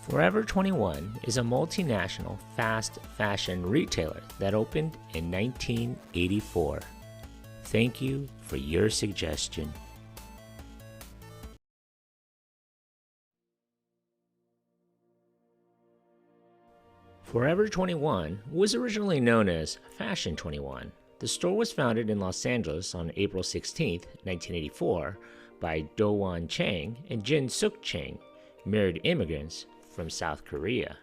Forever 21 is a multinational fast fashion retailer that opened in 1984. Thank you for your suggestion. Forever 21 was originally known as Fashion 21. The store was founded in Los Angeles on April 16, 1984 by Do-Wan Chang and Jin Suk Chang, married immigrants from South Korea.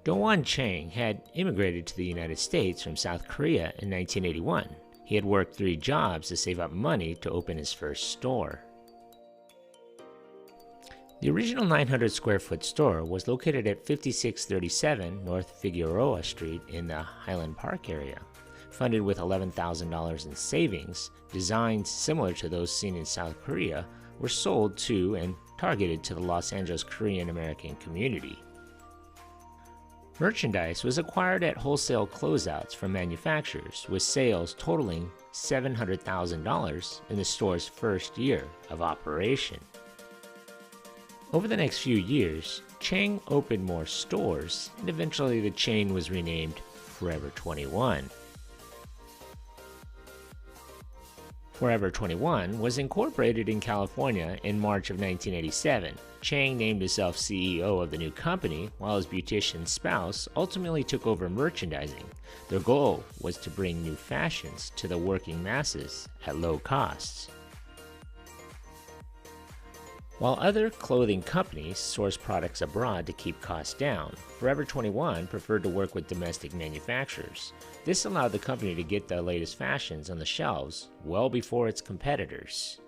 Do-Wan Chang had immigrated to the United States from South Korea in 1981. He had worked 3 jobs to save up money to open his first store. The original 900 square foot store was located at 5637 North Figueroa Street in the Highland Park area. Funded with $11,000 in savings, designs similar to those seen in South Korea were sold to and targeted to the Los Angeles Korean American community. Merchandise was acquired at wholesale closeouts from manufacturers, with sales totaling $700,000 in the store's first year of operation. Over the next few years, Chang opened more stores, and eventually the chain was renamed Forever 21. Forever 21 was incorporated in California in March of 1987. Chang named himself CEO of the new company, while his beautician spouse ultimately took over merchandising. Their goal was to bring new fashions to the working masses at low costs. While other clothing companies sourced products abroad to keep costs down, Forever 21 preferred to work with domestic manufacturers. This allowed the company to get the latest fashions on the shelves well before its competitors.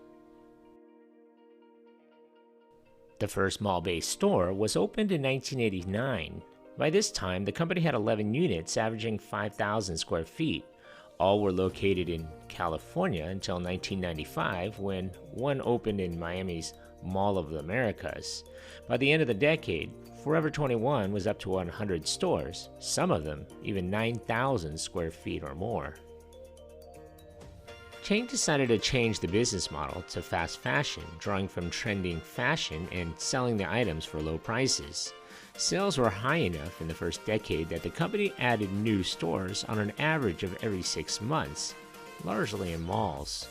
The first mall-based store was opened in 1989. By this time, the company had 11 units averaging 5,000 square feet. All were located in California until 1995, when one opened in Miami's Mall of the Americas. By the end of the decade, Forever 21 was up to 100 stores, some of them even 9,000 square feet or more. Chang decided to change the business model to fast fashion, drawing from trending fashion and selling the items for low prices. Sales were high enough in the first decade that the company added new stores on an average of every 6 months, largely in malls.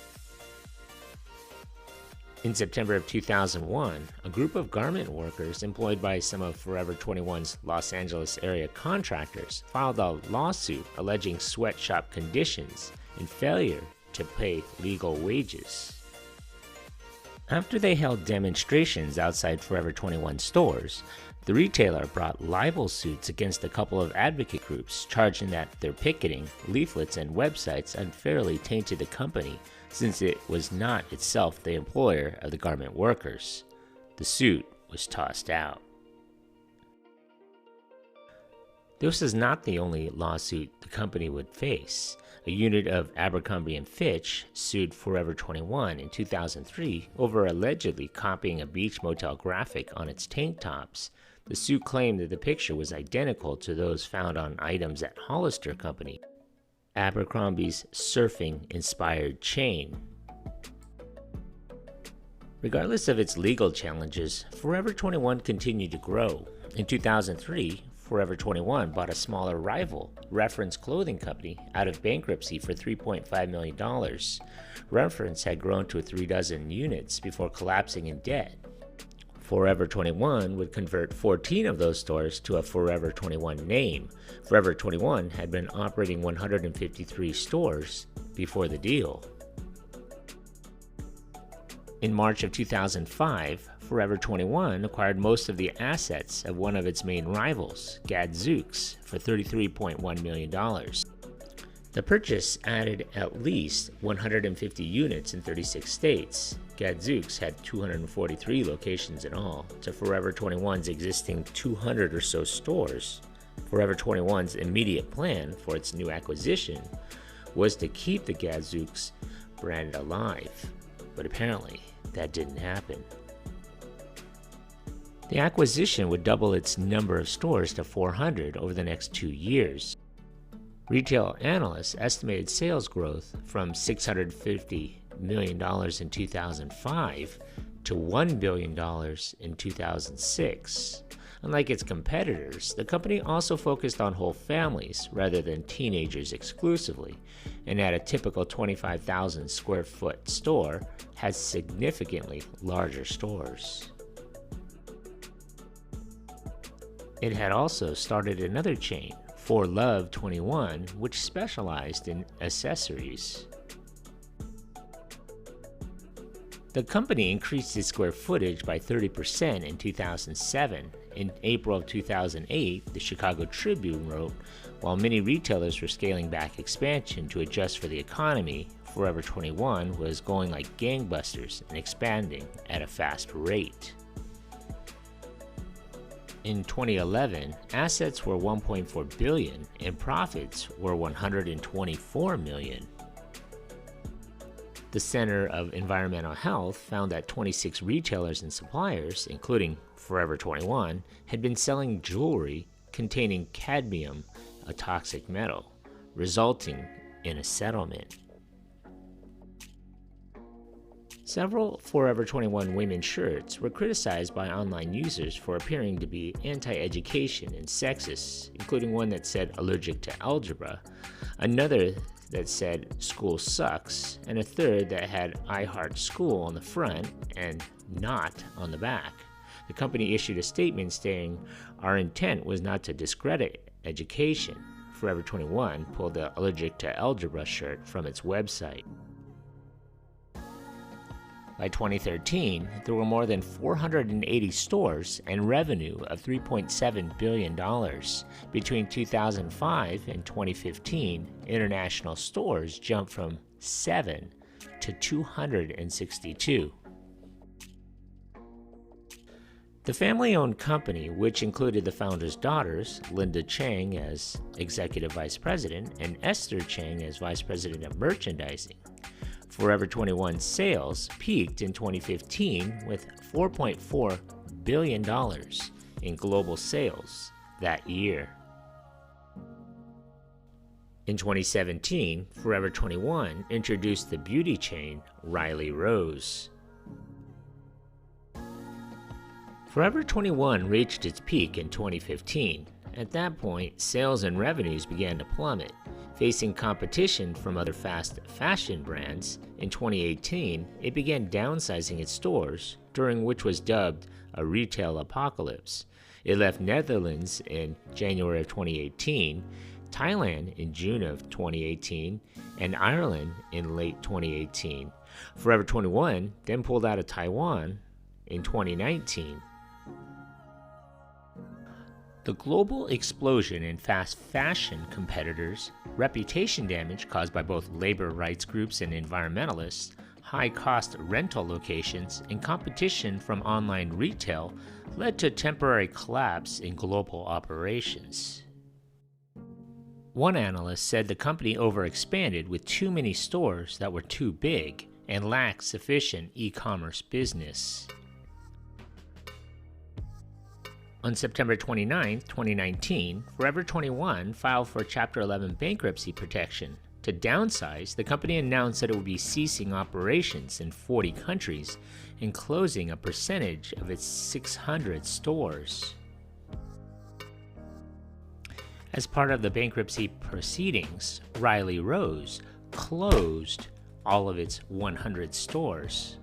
In September of 2001, a group of garment workers employed by some of Forever 21's Los Angeles area contractors filed a lawsuit alleging sweatshop conditions and failure to pay legal wages. After they held demonstrations outside Forever 21 stores, the retailer brought libel suits against a couple of advocate groups, charging that their picketing, leaflets, and websites unfairly tainted the company, since it was not itself the employer of the garment workers. The suit was tossed out. This is not the only lawsuit the company would face. A unit of Abercrombie & Fitch sued Forever 21 in 2003 over allegedly copying a beach motel graphic on its tank tops. The suit claimed that the picture was identical to those found on items at Hollister Company, Abercrombie's surfing-inspired chain. Regardless of its legal challenges, Forever 21 continued to grow. In 2003, Forever 21 bought a smaller rival, Reference Clothing Company, out of bankruptcy for $3.5 million. Reference had grown to 36 units before collapsing in debt. Forever 21 would convert 14 of those stores to a Forever 21 name. Forever 21 had been operating 153 stores before the deal. In March of 2005, Forever 21 acquired most of the assets of one of its main rivals, Gadzooks, for $33.1 million. The purchase added at least 150 units in 36 states. Gadzooks had 243 locations in all, to Forever 21's existing 200 or so stores. Forever 21's immediate plan for its new acquisition was to keep the Gadzooks brand alive, but apparently that didn't happen. The acquisition would double its number of stores to 400 over the next 2 years. Retail analysts estimated sales growth from $650 million in 2005 to $1 billion in 2006. Unlike its competitors, the company also focused on whole families rather than teenagers exclusively, and at a typical 25,000 square foot store, has significantly larger stores. It had also started another chain, For Love 21, which specialized in accessories. The company increased its square footage by 30% in 2007. In April of 2008, the Chicago Tribune wrote, while many retailers were scaling back expansion to adjust for the economy, Forever 21 was going like gangbusters and expanding at a fast rate. In 2011, assets were $1.4 billion and profits were $124 million. The Center of Environmental Health found that 26 retailers and suppliers, including Forever 21, had been selling jewelry containing cadmium, a toxic metal, resulting in a settlement. Several Forever 21 women's shirts were criticized by online users for appearing to be anti-education and sexist, including one that said allergic to algebra, another that said school sucks, and a third that had I Heart School on the front and not on the back. The company issued a statement stating, "Our intent was not to discredit education." Forever 21 pulled the allergic to algebra shirt from its website. By 2013, there were more than 480 stores and revenue of $3.7 billion. Between 2005 and 2015, international stores jumped from 7 to 262. The family-owned company, which included the founder's daughters, Linda Chang as executive vice president and Esther Chang as vice president of merchandising, Forever 21 sales peaked in 2015 with $4.4 billion in global sales that year. In 2017, Forever 21 introduced the beauty chain Riley Rose. Forever 21 reached its peak in 2015. At that point, sales and revenues began to plummet. Facing competition from other fast fashion brands, in 2018, it began downsizing its stores, during which was dubbed a retail apocalypse. It left Netherlands in January of 2018, Thailand in June of 2018, and Ireland in late 2018. Forever 21 then pulled out of Taiwan in 2019. The global explosion in fast fashion competitors, reputation damage caused by both labor rights groups and environmentalists, high-cost rental locations, and competition from online retail led to a temporary collapse in global operations. One analyst said the company overexpanded with too many stores that were too big and lacked sufficient e-commerce business. On September 29, 2019, Forever 21 filed for Chapter 11 bankruptcy protection. To downsize, the company announced that it would be ceasing operations in 40 countries and closing a percentage of its 600 stores. As part of the bankruptcy proceedings, Riley Rose closed all of its 100 stores.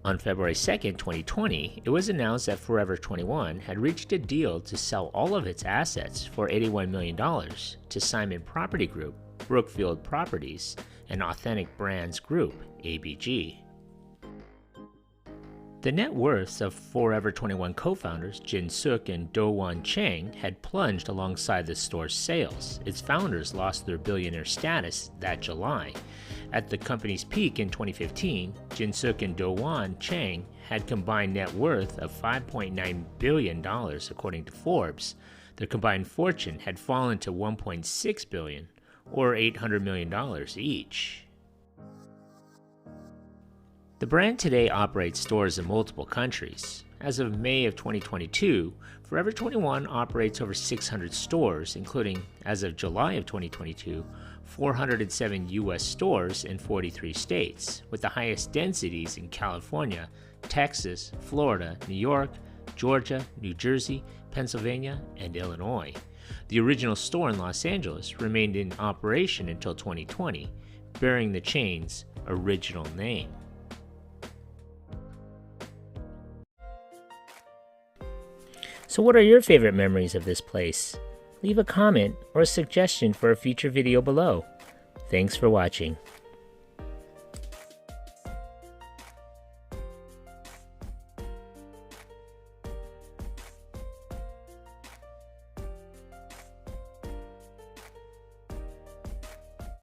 On February 2, 2020, it was announced that Forever 21 had reached a deal to sell all of its assets for $81 million to Simon Property Group, Brookfield Properties, and Authentic Brands Group, ABG. The net worths of Forever 21 co-founders Jin Suk and Do-Won Chang had plunged alongside the store's sales. Its founders lost their billionaire status that July. At the company's peak in 2015, Jin Suk and Do-Won Chang had combined net worth of $5.9 billion, according to Forbes. Their combined fortune had fallen to $1.6 billion, or $800 million each. The brand today operates stores in multiple countries. As of May of 2022, Forever 21 operates over 600 stores, including, as of July of 2022, 407 U.S. stores in 43 states, with the highest densities in California, Texas, Florida, New York, Georgia, New Jersey, Pennsylvania, and Illinois. The original store in Los Angeles remained in operation until 2020, bearing the chain's original name. So what are your favorite memories of this place? Leave a comment or a suggestion for a future video below. Thanks for watching.